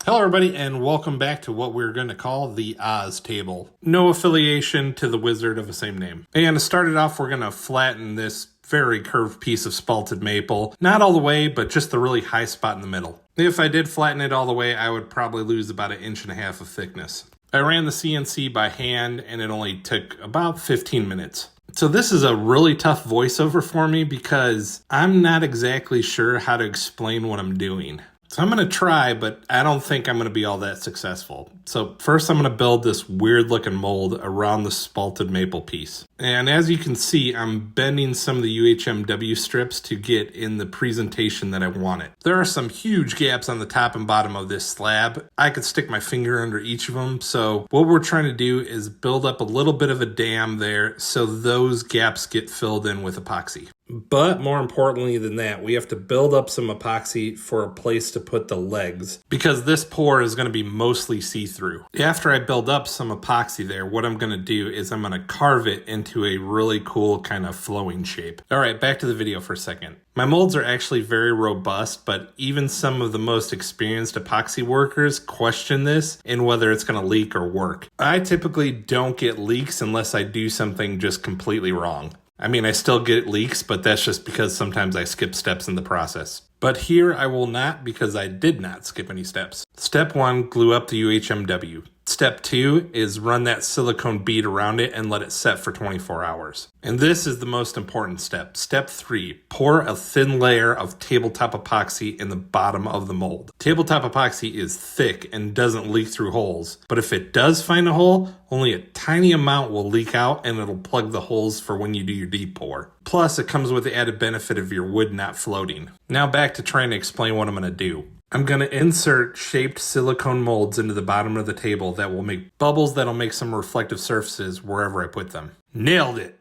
Hello everybody and welcome back to what we're going to call the Oz table. No affiliation to the wizard of the same name. And to start it off, we're going to flatten this very curved piece of spalted maple. Not all the way, but just the really high spot in the middle. If I did flatten it all the way, I would probably lose about 1.5 inches of thickness. I ran the CNC by hand and it only took about 15 minutes. So this is a really tough voiceover for me because I'm not exactly sure how to explain what I'm doing. So I'm going to try, but I don't think I'm going to be all that successful. So first I'm going to build this weird looking mold around the spalted maple piece. And as you can see, I'm bending some of the UHMW strips to get in the presentation that I want it. There are some huge gaps on the top and bottom of this slab. I could stick my finger under each of them. So what we're trying to do is build up a little bit of a dam there so those gaps get filled in with epoxy. But more importantly than that, we have to build up some epoxy for a place to put the legs because this pour is going to be mostly see-through. After I build up some epoxy there, what I'm going to do is I'm going to carve it into a really cool kind of flowing shape. All right, back to the video for a second. My molds are actually very robust, but even some of the most experienced epoxy workers question this and whether it's going to leak or work. I typically don't get leaks unless I do something just completely wrong. I mean, I still get leaks, but that's just because sometimes I skip steps in the process. But here I will not because I did not skip any steps. Step 1, glue up the UHMW. Step 2 is run that silicone bead around it and let it set for 24 hours. And this is the most important step. Step 3, pour a thin layer of tabletop epoxy in the bottom of the mold. Tabletop epoxy is thick and doesn't leak through holes, but if it does find a hole, only a tiny amount will leak out and it'll plug the holes for when you do your deep pour. Plus, it comes with the added benefit of your wood not floating. Now back to trying to explain what I'm going to do. I'm going to insert shaped silicone molds into the bottom of the table that will make bubbles that'll make some reflective surfaces wherever I put them. Nailed it!